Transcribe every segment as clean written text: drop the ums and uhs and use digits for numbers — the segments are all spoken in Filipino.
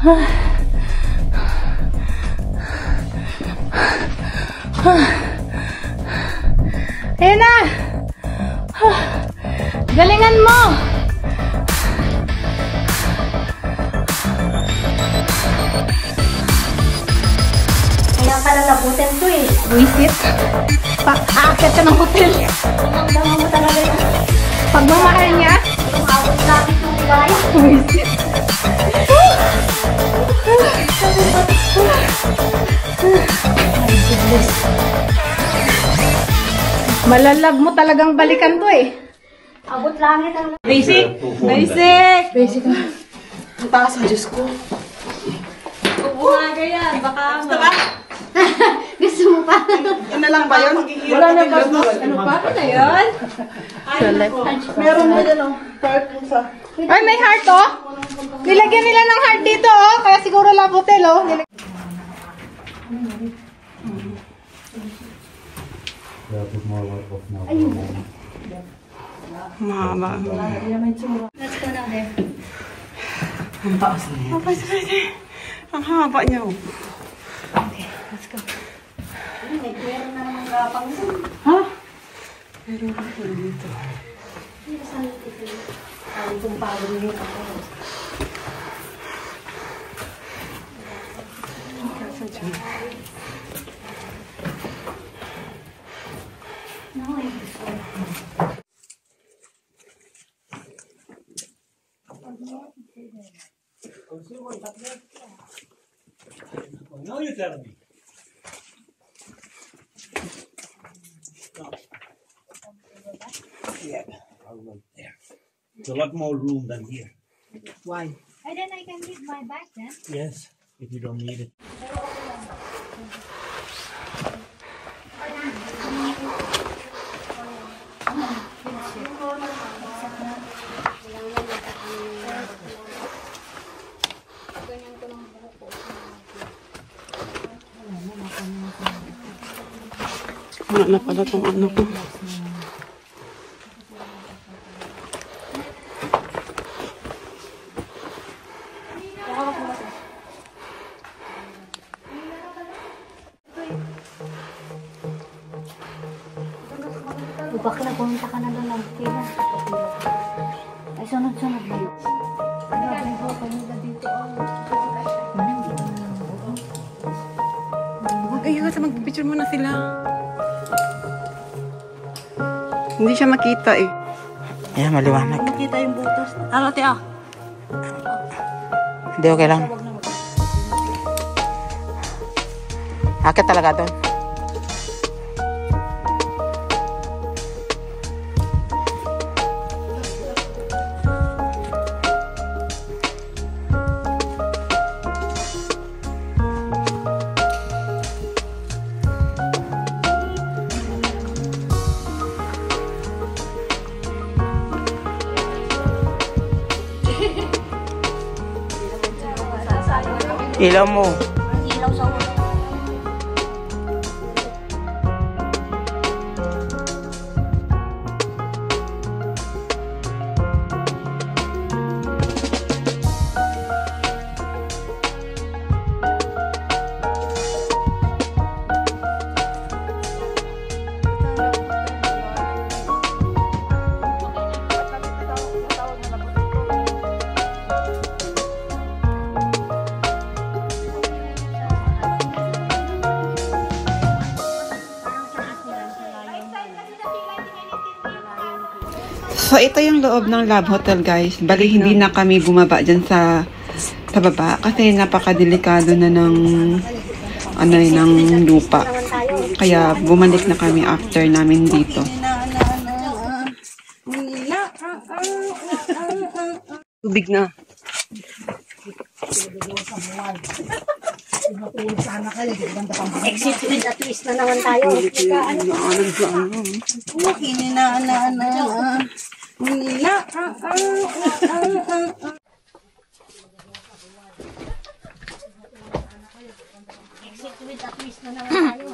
Ayan na! Galingan mo! Kaya pala nabutin to eh. Wisit. Paakit ka ng hotel. Damang mo talaga yun. Pagmamahal niya. Tumawag natin yung buhay. Wisit. Malalag mo talagang balikan to eh. Abot langit ang... Basic! Basic! Basic na. Ang taas ang Diyos ko. Umaga yan. Baka Gusto ba? Gusto mo pa? Ano lang ba yun? wala na ba? Ano pa? Ano na yun? Meron na dyan o. Park sa... Ay, may heart oh. Nilagyan nila ng heart dito oh. Kaya siguro love hotel oh. Mahaba. Let's go now there. Ang taas na yan. Ang haba niya o. Okay, let's go. Meron na naman kapang yun. Ha? Meron ka po dito. Hindi saan ito. Ay, kung pagod yun ako. Sa dyan. No, I gusto. Now you tell me. Yeah. There. It's a lot more room than here. Why? And then I can leave my bag then. Yes, if you don't need it. Wala na pala itong ano ko. Bakla, pumunta ka na doon ng tira. Ay, sunod-sunod na yun. Ay, po, pahinga dito. Ayun kasi mag-picture muna sila. Hindi siya makita eh. Ayan, maliwanag. Makita yung butas. Ano, tiya? Hindi, okay lang. Akit talaga doon. Ilaw mo. Ilaw sa ulo. So, ito yung loob ng Love Hotel, guys. Bali, hindi na kami bumaba dyan sa baba. Kasi napakadelikado na ng, ng lupa. Kaya, bumalik na kami after namin dito. Tubig na. Exit with at least na naman tayo. Exit with at least na naman tayo.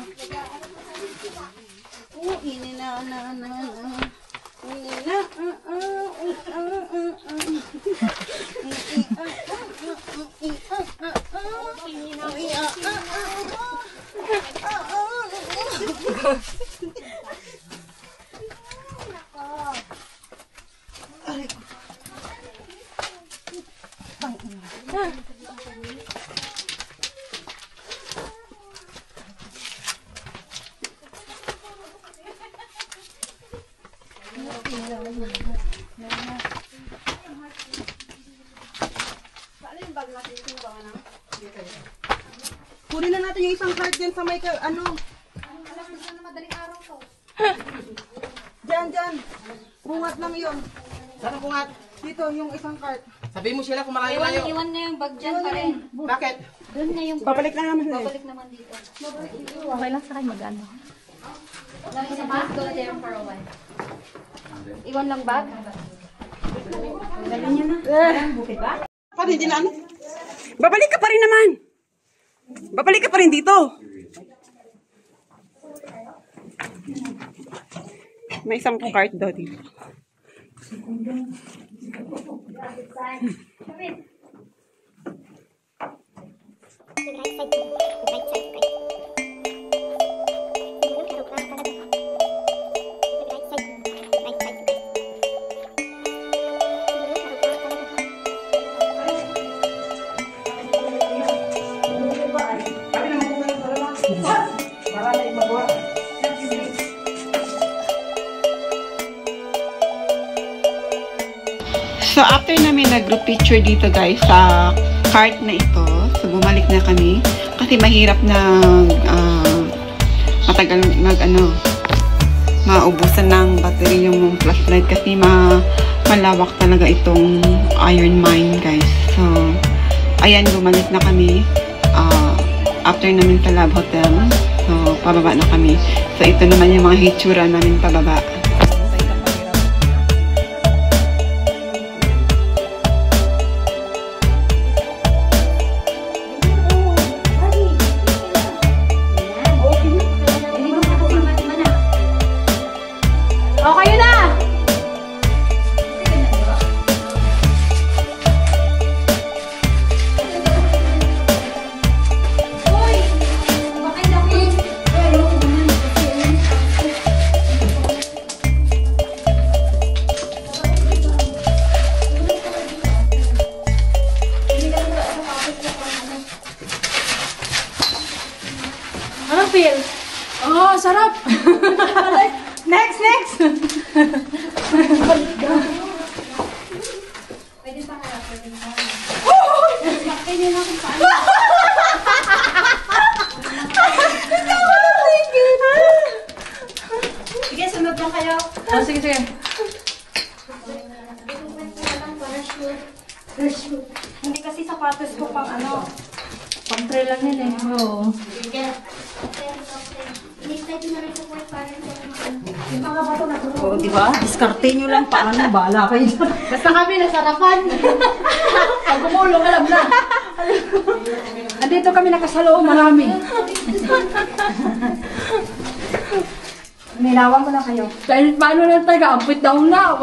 Kunin na natin yung isang card dyan sa may, ano. Dyan. Bungat lang yun. Saan bungat? Dito, yung isang card. Sabihin mo sila kung malayo-layo. Iwan na yung bag dyan pa rin. Bakit? Doon na yung Babalik na naman sila. babalik naman dito. Okay lang sa akin mag-ano. Lang isa bag, go there for a while. Iwan lang bag? Parang hindi na ano. Babalik ka pa rin naman. Babalik ka pa rin dito. May isang card daw dito. So, after namin nag-group picture dito guys sa cart na ito, so bumalik na kami. Kasi mahirap na matagal maubusan ng battery yung flashlight kasi malawak talaga itong iron mine guys. So, ayan, bumalik na kami. After namin sa Love Hotel, so pababa na kami. So, ito naman yung mga hitsura namin pababa. Okay na! Ano feel? Oh, sarap! Next! Sige, sunod lang kayo. Oh, sige. Hindi kasi sapatos ko pang ano. Pang-trail lang yun eh. Oo. Oo, di ba? Diskarte nyo lang paano. Bahala kayo dyan. Basta kami nasarapan. Pag gumulong, alam na. Andito kami nakasaloo, marami. Nilawan ko na kayo. Dahil paano lang taga, ampit daw na.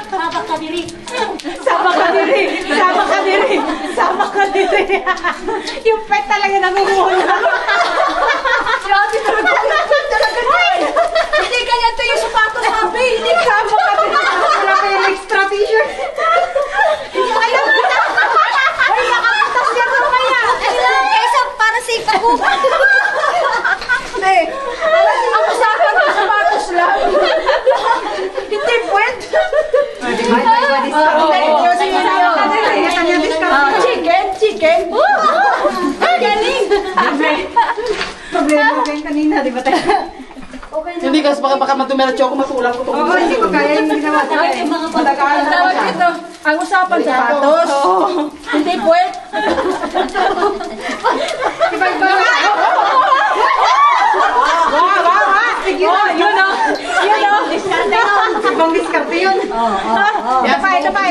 Sama ka diri. Yung pet talaga nangungulo. Grabe talaga. Hindi kanya ito yung sapatos sabi. Hindi Sama ka diri. Wala kayong extra t-shirt. Ay, nakapatas yan mo kaya. Kaysa para sa ikaw. Ako sa akin yung sapatos lang. Hindi pwede. Chicken. Ang galing. Problema ko yung kanina, di ba tayo? Hindi kasi baka matumeratso ako, matulang ko itong Oo, hindi ko kaya yung ginawa ko. Tawag dito, ang usapan sapatos. Hindi pwede. Sige na, yun o. Ibang diskarte yun. Ito pa.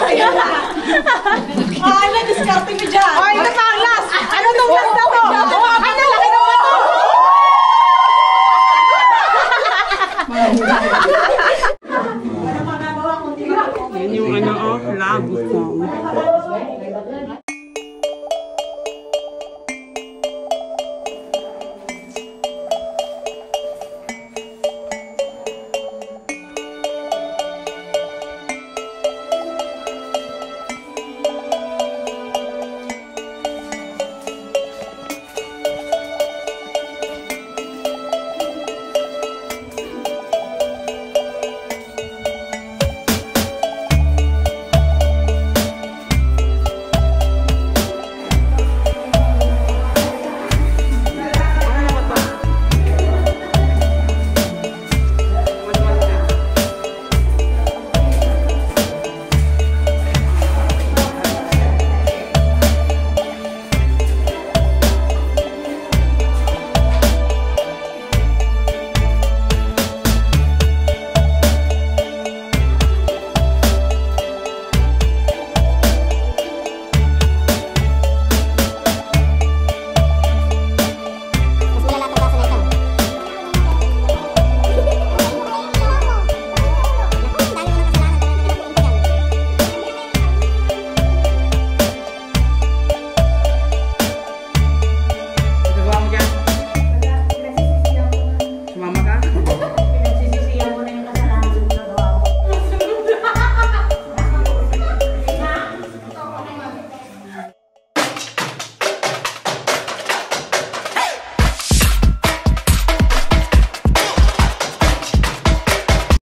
Ayan na. Ay, na diskarte mo dyan. Ay,